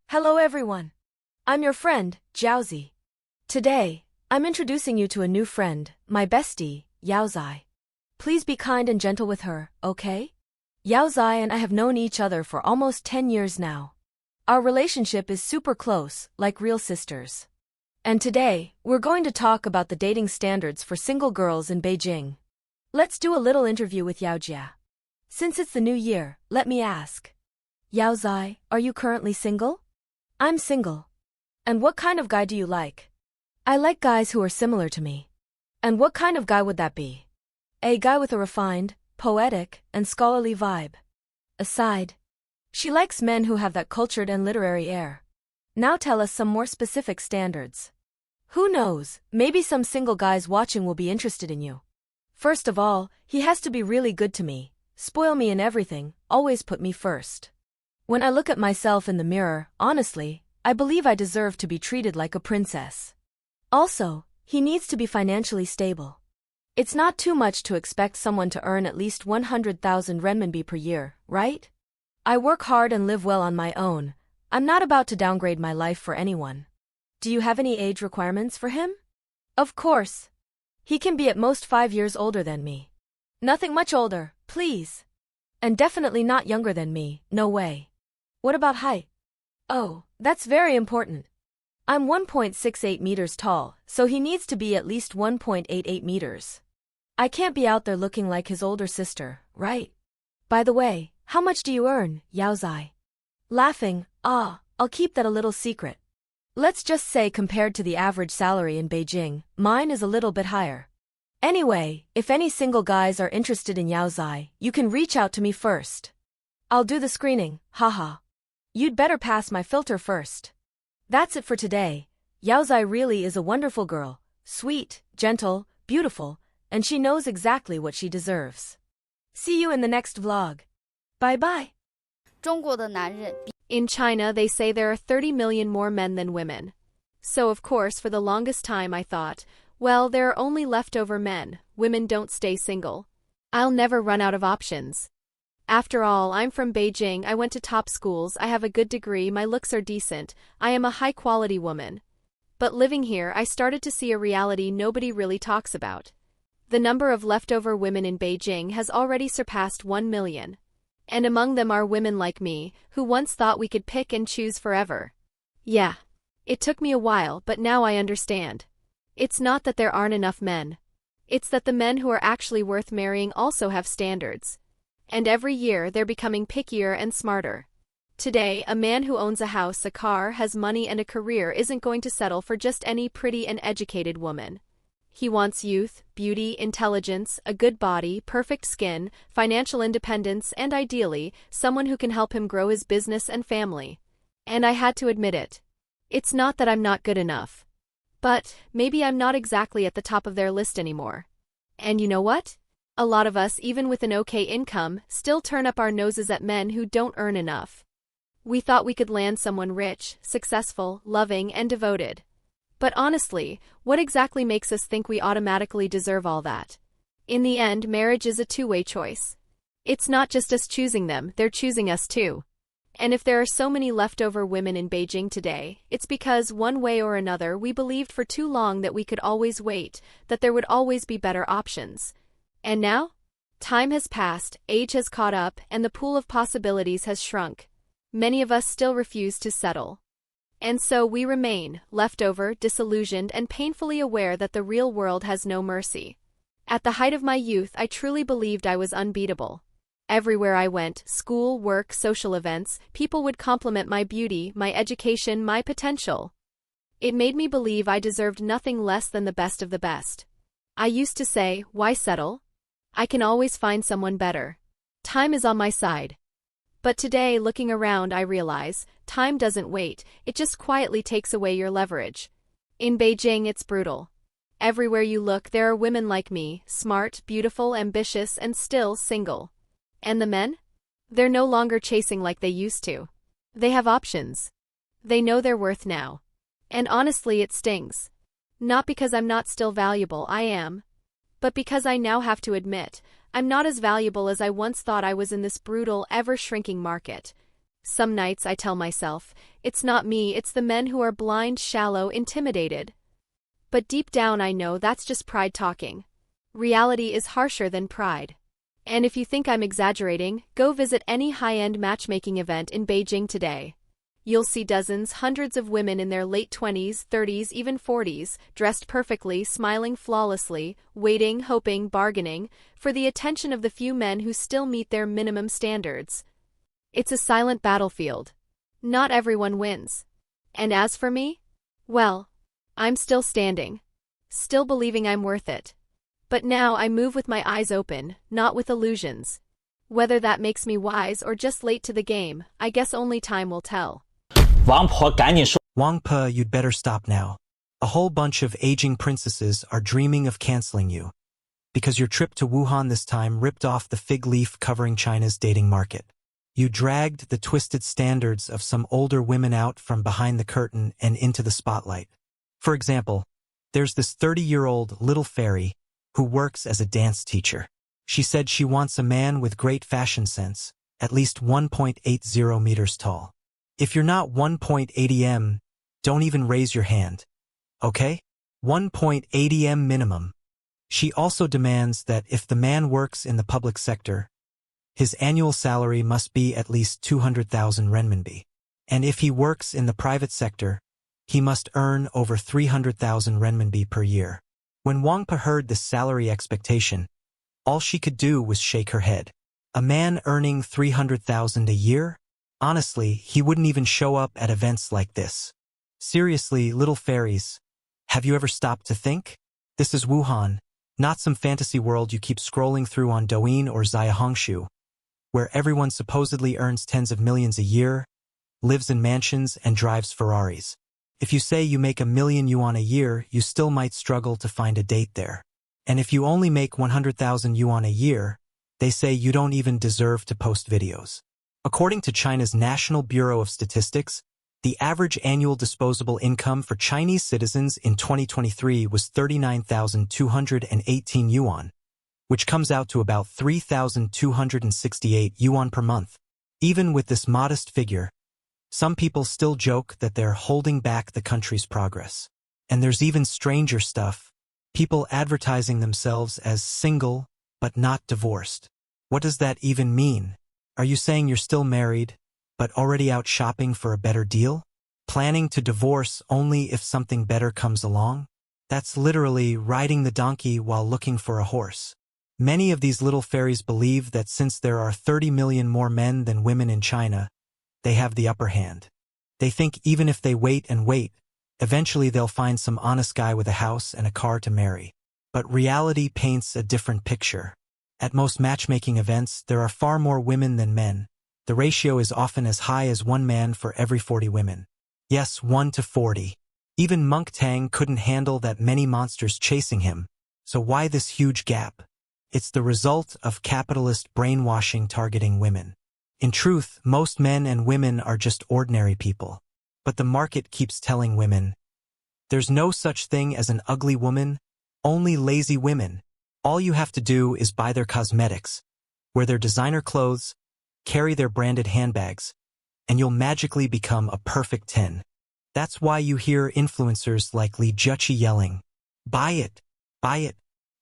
Hello everyone. I'm your friend, Jiaozi. Today, I'm introducing you to a new friend, my bestie, Yaozai. Please be kind and gentle with her, okay? Yaozai and I have known each other for almost 10 years now. Our relationship is super close, like real sisters. And today, we're going to talk about the dating standards for single girls in Beijing. Let's do a little interview with Yaojia. Since it's the new year, let me ask. Yaozai, are you currently single? I'm single. And what kind of guy do you like? I like guys who are similar to me. And what kind of guy would that be? A guy with a refined, poetic, and scholarly vibe. Aside. She likes men who have that cultured and literary air. Now tell us some more specific standards. Who knows, maybe some single guys watching will be interested in you. First of all, he has to be really good to me, spoil me in everything, always put me first. When I look at myself in the mirror, honestly, I believe I deserve to be treated like a princess. Also, he needs to be financially stable. It's not too much to expect someone to earn at least 100,000 renminbi per year, right? I work hard and live well on my own. I'm not about to downgrade my life for anyone. Do you have any age requirements for him? Of course. He can be at most 5 years older than me. Nothing much older, please. And definitely not younger than me, no way. What about height? Oh, that's very important. I'm 1.68 meters tall, so he needs to be at least 1.88 meters. I can't be out there looking like his older sister, right? By the way, how much do you earn, Yaozai? Laughing, I'll keep that a little secret. Let's just say compared to the average salary in Beijing, mine is a little bit higher. Anyway, if any single guys are interested in Yaozai, you can reach out to me first. I'll do the screening, haha. You'd better pass my filter first. That's it for today. Yaozai really is a wonderful girl, sweet, gentle, beautiful, and she knows exactly what she deserves. See you in the next vlog. Bye-bye. 中国的男人 In China, they say there are 30 million more men than women. So of course, for the longest time I thought, well, there are only leftover men, women don't stay single. I'll never run out of options. After all, I'm from Beijing, I went to top schools, I have a good degree, my looks are decent, I am a high-quality woman. But living here, I started to see a reality nobody really talks about. The number of leftover women in Beijing has already surpassed 1 million. And among them are women like me, who once thought we could pick and choose forever. Yeah. It took me a while, but now I understand. It's not that there aren't enough men. It's that the men who are actually worth marrying also have standards. And every year they're becoming pickier and smarter. Today, a man who owns a house, a car, has money and a career isn't going to settle for just any pretty and educated woman. He wants youth, beauty, intelligence, a good body, perfect skin, financial independence, and ideally, someone who can help him grow his business and family. And I had to admit it. It's not that I'm not good enough. But maybe I'm not exactly at the top of their list anymore. And you know what? A lot of us, even with an okay income, still turn up our noses at men who don't earn enough. We thought we could land someone rich, successful, loving, and devoted. But honestly, what exactly makes us think we automatically deserve all that? In the end, marriage is a two-way choice. It's not just us choosing them, they're choosing us too. And if there are so many leftover women in Beijing today, it's because one way or another we believed for too long that we could always wait, that there would always be better options. And now? Time has passed, age has caught up, and the pool of possibilities has shrunk. Many of us still refuse to settle. And so we remain, leftover, disillusioned, and painfully aware that the real world has no mercy. At the height of my youth, I truly believed I was unbeatable. Everywhere I went, school, work, social events, people would compliment my beauty, my education, my potential. It made me believe I deserved nothing less than the best of the best. I used to say, why settle? I can always find someone better. Time is on my side. But today, looking around, I realize, time doesn't wait, it just quietly takes away your leverage. In Beijing, it's brutal. Everywhere you look, there are women like me, smart, beautiful, ambitious, and still single. And the men? They're no longer chasing like they used to. They have options. They know their worth now. And honestly, it stings. Not because I'm not still valuable, I am. But because I now have to admit, I'm not as valuable as I once thought I was in this brutal, ever-shrinking market. Some nights I tell myself, It's not me, it's the men who are blind, shallow, intimidated. But deep down I know that's just pride talking. Reality is harsher than pride. And if you think I'm exaggerating, go visit any high-end matchmaking event in Beijing today. You'll see dozens, hundreds of women in their late 20s, 30s, even 40s, dressed perfectly, smiling flawlessly, waiting, hoping, bargaining, for the attention of the few men who still meet their minimum standards. It's a silent battlefield. Not everyone wins. And as for me? Well, I'm still standing. Still believing I'm worth it. But now I move with my eyes open, not with illusions. Whether that makes me wise or just late to the game, I guess only time will tell. 王婆赶紧说 Wangpa, you'd better stop now. A whole bunch of aging princesses are dreaming of canceling you. Because your trip to Wuhan this time ripped off the fig leaf covering China's dating market. You dragged the twisted standards of some older women out from behind the curtain and into the spotlight. For example, there's this 30-year-old little fairy who works as a dance teacher. She said she wants a man with great fashion sense, at least 1.80 meters tall. If you're not 1.80 m, don't even raise your hand. Okay? 1.80 m minimum. She also demands that if the man works in the public sector, his annual salary must be at least 200,000 renminbi. And if he works in the private sector, he must earn over 300,000 renminbi per year. When Wangpa heard this salary expectation, all she could do was shake her head. A man earning 300,000 a year? Honestly, he wouldn't even show up at events like this. Seriously, little fairies, have you ever stopped to think? This is Wuhan, not some fantasy world you keep scrolling through on Douyin or Xiaohongshu, where everyone supposedly earns tens of millions a year, lives in mansions, and drives Ferraris. If you say you make 1 million yuan a year, you still might struggle to find a date there. And if you only make 100,000 yuan a year, they say you don't even deserve to post videos. According to China's National Bureau of Statistics, the average annual disposable income for Chinese citizens in 2023 was 39,218 yuan, which comes out to about 3,268 yuan per month. Even with this modest figure, some people still joke that they're holding back the country's progress. And there's even stranger stuff, people advertising themselves as single but not divorced. What does that even mean? Are you saying you're still married, but already out shopping for a better deal? Planning to divorce only if something better comes along? That's literally riding the donkey while looking for a horse. Many of these little fairies believe that since there are 30 million more men than women in China, they have the upper hand. They think even if they wait and wait, eventually they'll find some honest guy with a house and a car to marry. But reality paints a different picture. At most matchmaking events, there are far more women than men. The ratio is often as high as 1 man for every 40 women. Yes, 1 to 40. Even Monk Tang couldn't handle that many monsters chasing him. So why this huge gap? It's the result of capitalist brainwashing targeting women. In truth, most men and women are just ordinary people. But the market keeps telling women, there's no such thing as an ugly woman, only lazy women. All you have to do is buy their cosmetics, wear their designer clothes, carry their branded handbags, and you'll magically become a perfect 10. That's why you hear influencers like Li Juqi yelling, buy it, buy it,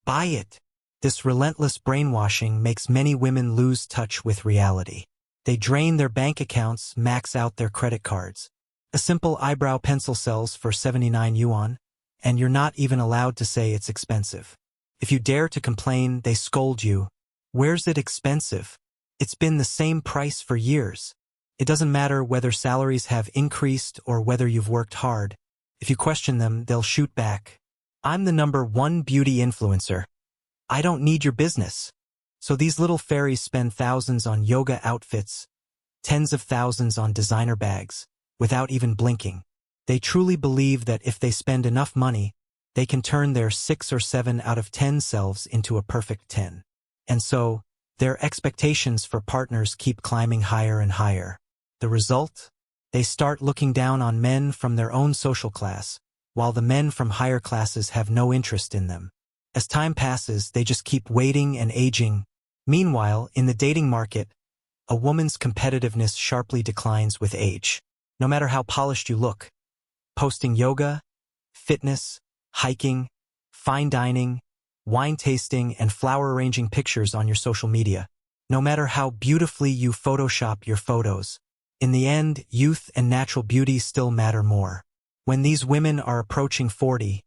buy it. This relentless brainwashing makes many women lose touch with reality. They drain their bank accounts, max out their credit cards. A simple eyebrow pencil sells for 79 yuan, and you're not even allowed to say it's expensive. If you dare to complain, they scold you. Where's it expensive? It's been the same price for years. It doesn't matter whether salaries have increased or whether you've worked hard. If you question them, they'll shoot back. I'm the #1 beauty influencer. I don't need your business. So these little fairies spend thousands on yoga outfits, tens of thousands on designer bags, without even blinking. They truly believe that if they spend enough money, they can turn their 6 or 7 out of 10 selves into a perfect 10. And so, their expectations for partners keep climbing higher and higher. The result? They start looking down on men from their own social class, while the men from higher classes have no interest in them. As time passes, they just keep waiting and aging. Meanwhile, in the dating market, a woman's competitiveness sharply declines with age. no matter how polished you look. Posting yoga, fitness, hiking, fine dining, wine tasting, and flower arranging pictures on your social media. No matter how beautifully you Photoshop your photos, in the end, youth and natural beauty still matter more. When these women are approaching 40,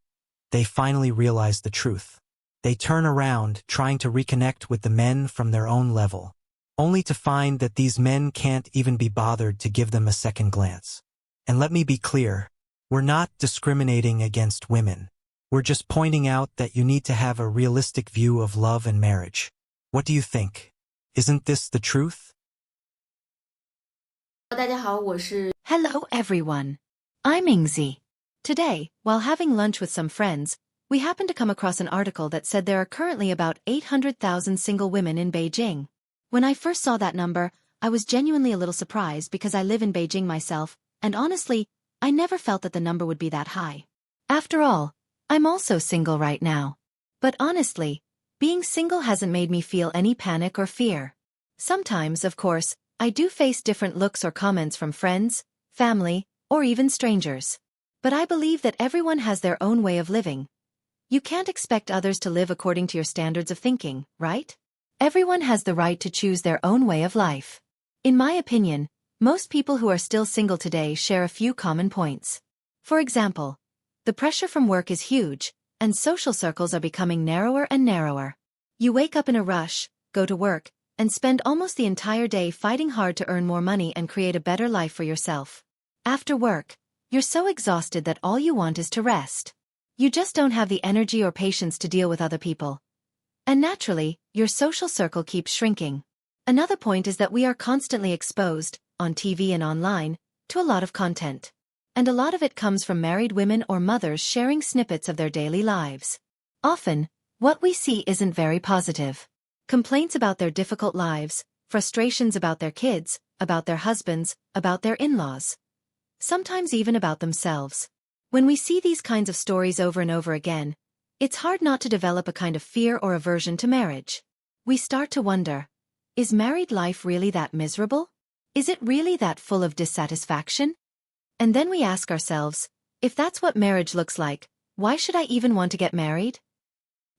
they finally realize the truth. They turn around, trying to reconnect with the men from their own level, only to find that these men can't even be bothered to give them a second glance. And let me be clear, we're not discriminating against women. We're just pointing out that you need to have a realistic view of love and marriage. What do you think? Isn't this the truth? 大家好，我是 Hello everyone. I'm Ingzi. Today, while having lunch with some friends, we happened to come across an article that said there are currently about 800,000 single women in Beijing. When I first saw that number, I was genuinely a little surprised because I live in Beijing myself, and honestly, I never felt that the number would be that high. After all, I'm also single right now. But honestly, being single hasn't made me feel any panic or fear. Sometimes, of course, I do face different looks or comments from friends, family, or even strangers. But I believe that everyone has their own way of living. You can't expect others to live according to your standards of thinking, right? Everyone has the right to choose their own way of life. In my opinion, most people who are still single today share a few common points. For example, the pressure from work is huge, and social circles are becoming narrower and narrower. You wake up in a rush, go to work, and spend almost the entire day fighting hard to earn more money and create a better life for yourself. After work, you're so exhausted that all you want is to rest. You just don't have the energy or patience to deal with other people. And naturally, your social circle keeps shrinking. Another point is that we are constantly exposed, on TV and online, to a lot of content. And a lot of it comes from married women or mothers sharing snippets of their daily lives. Often, what we see isn't very positive. Complaints about their difficult lives, frustrations about their kids, about their husbands, about their in-laws. Sometimes even about themselves. When we see these kinds of stories over and over again, it's hard not to develop a kind of fear or aversion to marriage. We start to wonder, is married life really that miserable? Is it really that full of dissatisfaction? And then we ask ourselves, if that's what marriage looks like, why should I even want to get married?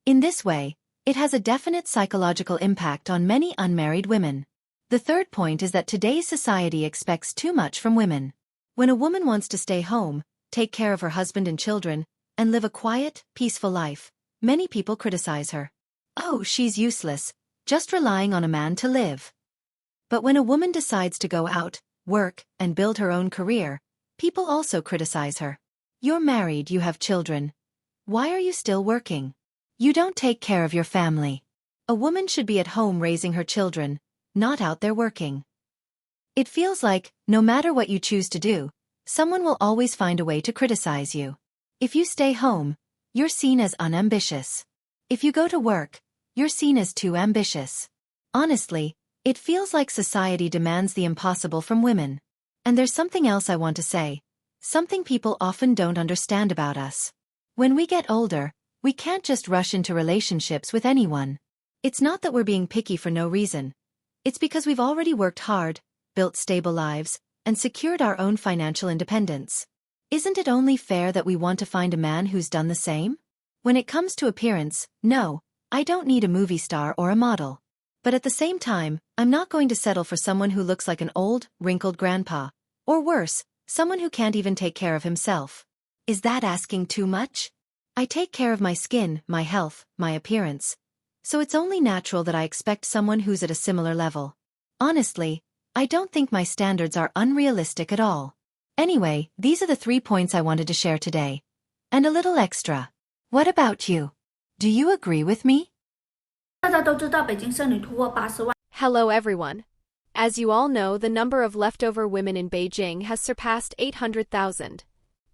In this way, it has a definite psychological impact on many unmarried women. The third point is that today's society expects too much from women. When a woman wants to stay home, take care of her husband and children, and live a quiet, peaceful life, many people criticize her. Oh, she's useless, just relying on a man to live. But when a woman decides to go out, work, and build her own career, people also criticize her. You're married, you have children. Why are you still working? You don't take care of your family. A woman should be at home raising her children, not out there working. It feels like, no matter what you choose to do, someone will always find a way to criticize you. If you stay home, you're seen as unambitious. If you go to work, you're seen as too ambitious. Honestly, it feels like society demands the impossible from women. And there's something else I want to say, something people often don't understand about us. When we get older, we can't just rush into relationships with anyone. It's not that we're being picky for no reason. It's because we've already worked hard, built stable lives, and secured our own financial independence. Isn't it only fair that we want to find a man who's done the same? When it comes to appearance, no, I don't need a movie star or a model. But at the same time, I'm not going to settle for someone who looks like an old, wrinkled grandpa. Or worse, someone who can't even take care of himself. Is that asking too much? I take care of my skin, my health, my appearance. So it's only natural that I expect someone who's at a similar level. Honestly, I don't think my standards are unrealistic at all. Anyway, these are the 3 points I wanted to share today. And a little extra. What about you? Do you agree with me? 大家都知道，北京剩女突破80万。 Hello everyone. As you all know, the number of leftover women in Beijing has surpassed 800,000.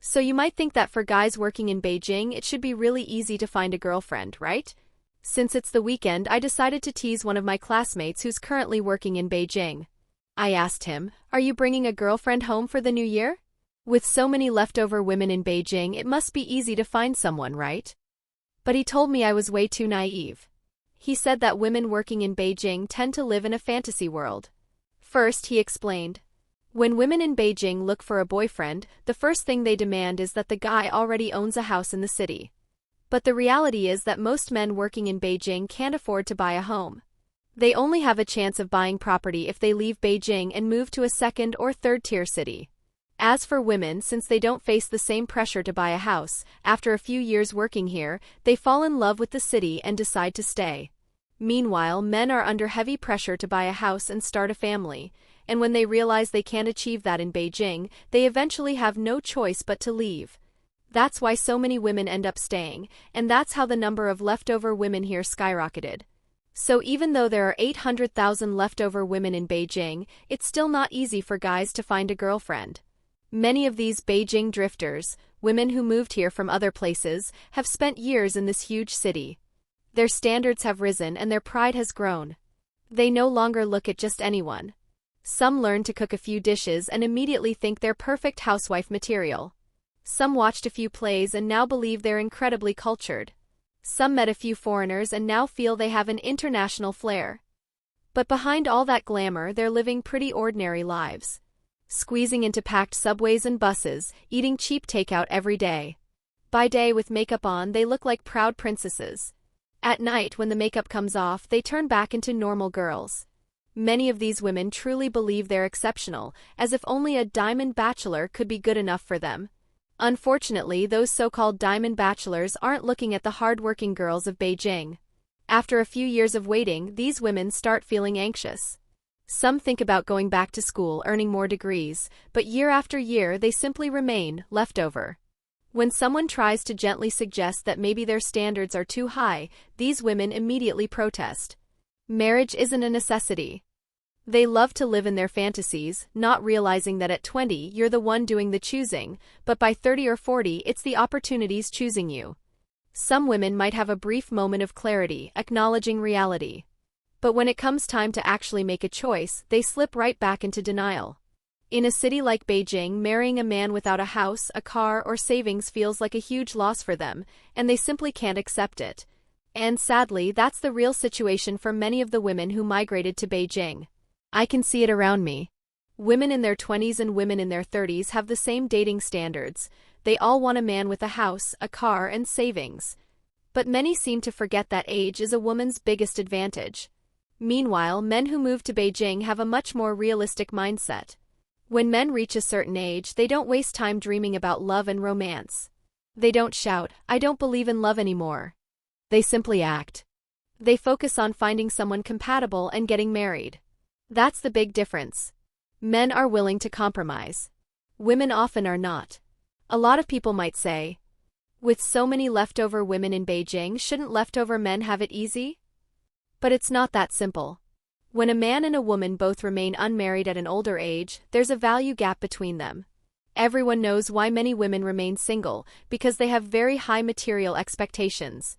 So you might think that for guys working in Beijing, it should be really easy to find a girlfriend, right? Since it's the weekend, I decided to tease one of my classmates who's currently working in Beijing. I asked him, "Are you bringing a girlfriend home for the new year? With so many leftover women in Beijing, it must be easy to find someone, right?" But he told me I was way too naive. He said that women working in Beijing tend to live in a fantasy world. First, he explained, When women in Beijing look for a boyfriend, the first thing they demand is that the guy already owns a house in the city. But the reality is that most men working in Beijing can't afford to buy a home. They only have a chance of buying property if they leave Beijing and move to a second or third-tier city. As for women, since they don't face the same pressure to buy a house, after a few years working here, they fall in love with the city and decide to stay. Meanwhile, men are under heavy pressure to buy a house and start a family, and when they realize they can't achieve that in Beijing, they eventually have no choice but to leave. That's why so many women end up staying, and that's how the number of leftover women here skyrocketed. So even though there are 800,000 leftover women in Beijing, it's still not easy for guys to find a girlfriend. Many of these Beijing drifters, women who moved here from other places, have spent years in this huge city. Their standards have risen and their pride has grown. They no longer look at just anyone. Some learn to cook a few dishes and immediately think they're perfect housewife material. Some watched a few plays and now believe they're incredibly cultured. Some met a few foreigners and now feel they have an international flair. But behind all that glamour, they're living pretty ordinary lives. Squeezing into packed subways and buses, eating cheap takeout every day. By day, with makeup on, they look like proud princesses. At night, when the makeup comes off, they turn back into normal girls. Many of these women truly believe they're exceptional, as if only a diamond bachelor could be good enough for them. Unfortunately, those so-called diamond bachelors aren't looking at the hard-working girls of Beijing. After a few years of waiting, these women start feeling anxious. Some think about going back to school, earning more degrees, but year after year they simply remain leftover. When someone tries to gently suggest that maybe their standards are too high, these women immediately protest. Marriage isn't a necessity. They love to live in their fantasies, not realizing that at 20 you're the one doing the choosing, but by 30 or 40 it's the opportunities choosing you. Some women might have a brief moment of clarity, acknowledging reality. But when it comes time to actually make a choice, they slip right back into denial. In a city like Beijing, marrying a man without a house, a car, or savings feels like a huge loss for them, and they simply can't accept it. And sadly, that's the real situation for many of the women who migrated to Beijing. I can see it around me. Women in their 20s and women in their 30s have the same dating standards. They all want a man with a house, a car, and savings. But many seem to forget that age is a woman's biggest advantage. Meanwhile, men who move to Beijing have a much more realistic mindset. When men reach a certain age, they don't waste time dreaming about love and romance. They don't shout, "I don't believe in love anymore." They simply act. They focus on finding someone compatible and getting married. That's the big difference. Men are willing to compromise. Women often are not. A lot of people might say, with so many leftover women in Beijing, shouldn't leftover men have it easy? But it's not that simple. When a man and a woman both remain unmarried at an older age, there's a value gap between them. Everyone knows why many women remain single, because they have very high material expectations.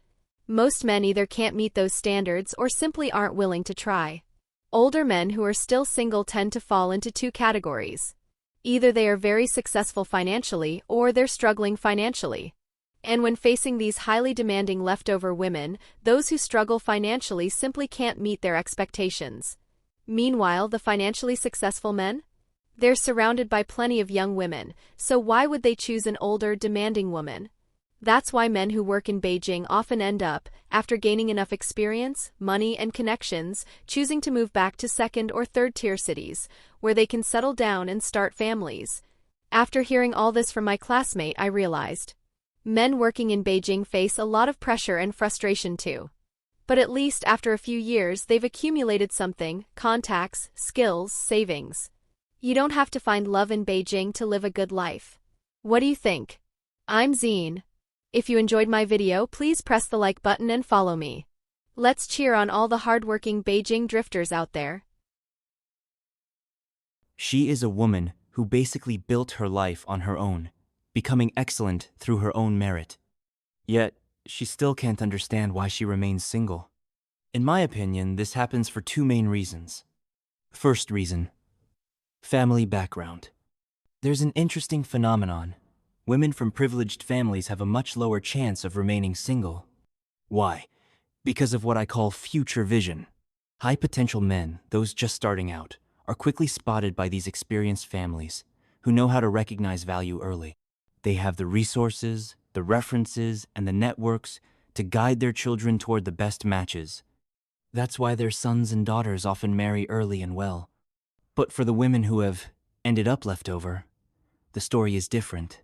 Most men either can't meet those standards or simply aren't willing to try. Older men who are still single tend to fall into two categories. Either they are very successful financially or they're struggling financially. And when facing these highly demanding leftover women, those who struggle financially simply can't meet their expectations. Meanwhile, the financially successful men? They're surrounded by plenty of young women, so why would they choose an older, demanding woman? That's why men who work in Beijing often end up, after gaining enough experience, money, and connections, choosing to move back to second or third-tier cities, where they can settle down and start families. After hearing all this from my classmate, I realized men working in Beijing face a lot of pressure and frustration too. But at least after a few years, they've accumulated something: contacts, skills, savings. You don't have to find love in Beijing to live a good life. What do you think? I'm Zine. If you enjoyed my video, please press the like button and follow me. Let's cheer on all the hardworking Beijing drifters out there. She is a woman who basically built her life on her own, becoming excellent through her own merit. Yet, she still can't understand why she remains single. In my opinion, this happens for two main reasons. First reason: family background. There's an interesting phenomenon. Women from privileged families have a much lower chance of remaining single. Why? Because of what I call future vision. High-potential men, those just starting out, are quickly spotted by these experienced families who know how to recognize value early. They have the resources, the references, and the networks to guide their children toward the best matches. That's why their sons and daughters often marry early and well. But for the women who have ended up left over, the story is different.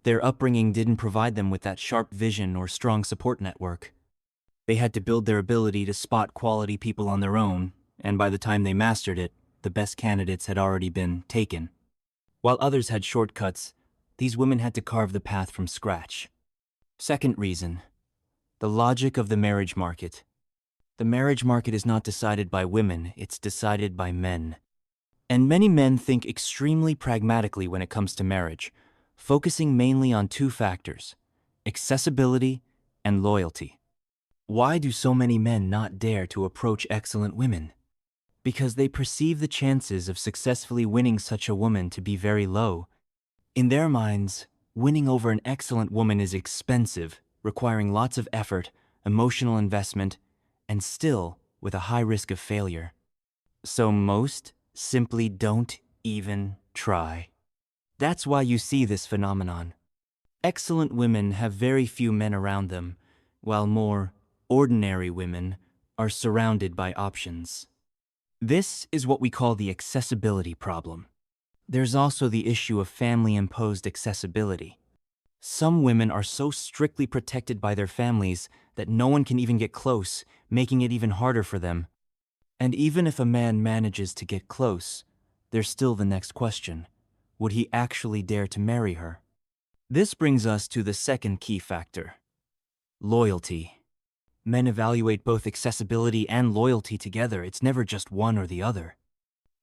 Their upbringing didn't provide them with that sharp vision or strong support network. They had to build their ability to spot quality people on their own, and by the time they mastered it, the best candidates had already been taken. While others had shortcuts, these women had to carve the path from scratch. Second reason, the logic of the marriage market. The marriage market is not decided by women, it's decided by men. And many men think extremely pragmatically when it comes to marriage, focusing mainly on two factors: accessibility and loyalty. Why do so many men not dare to approach excellent women? Because they perceive the chances of successfully winning such a woman to be very low. In their minds, winning over an excellent woman is expensive, requiring lots of effort, emotional investment, and still with a high risk of failure. So most simply don't even try. That's why you see this phenomenon. Excellent women have very few men around them, while more ordinary women are surrounded by options. This is what we call the accessibility problem. There's also the issue of family-imposed accessibility. Some women are so strictly protected by their families that no one can even get close, making it even harder for them. And even if a man manages to get close, there's still the next question: would he actually dare to marry her? This brings us to the second key factor: loyalty. Men evaluate both accessibility and loyalty together. It's never just one or the other.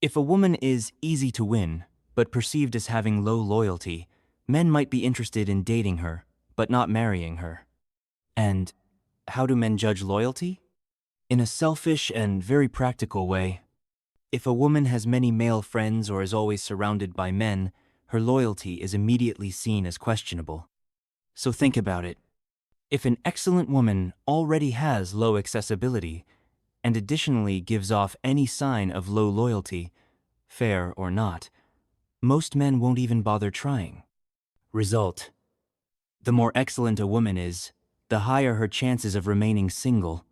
If a woman is easy to win, but perceived as having low loyalty, men might be interested in dating her, but not marrying her. And how do men judge loyalty? In a selfish and very practical way. If a woman has many male friends or is always surrounded by men, her loyalty is immediately seen as questionable. So think about it. If an excellent woman already has low accessibility, and additionally gives off any sign of low loyalty, fair or not, most men won't even bother trying. Result: the more excellent a woman is, the higher her chances of remaining single.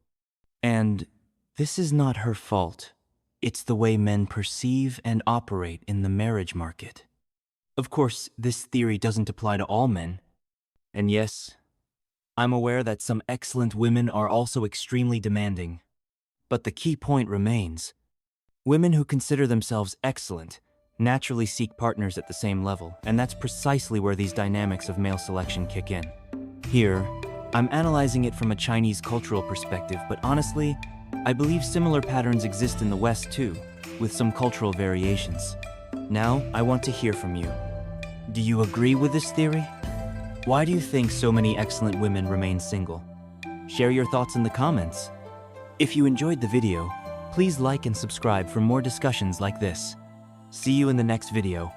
And this is not her fault. It's the way men perceive and operate in the marriage market. Of course, this theory doesn't apply to all men. And yes, I'm aware that some excellent women are also extremely demanding. But the key point remains: women who consider themselves excellent naturally seek partners at the same level, and that's precisely where these dynamics of male selection kick in. Here, I'm analyzing it from a Chinese cultural perspective, but honestly, I believe similar patterns exist in the West too, with some cultural variations. Now, I want to hear from you. Do you agree with this theory? Why do you think so many excellent women remain single? Share your thoughts in the comments. If you enjoyed the video, please like and subscribe for more discussions like this. See you in the next video.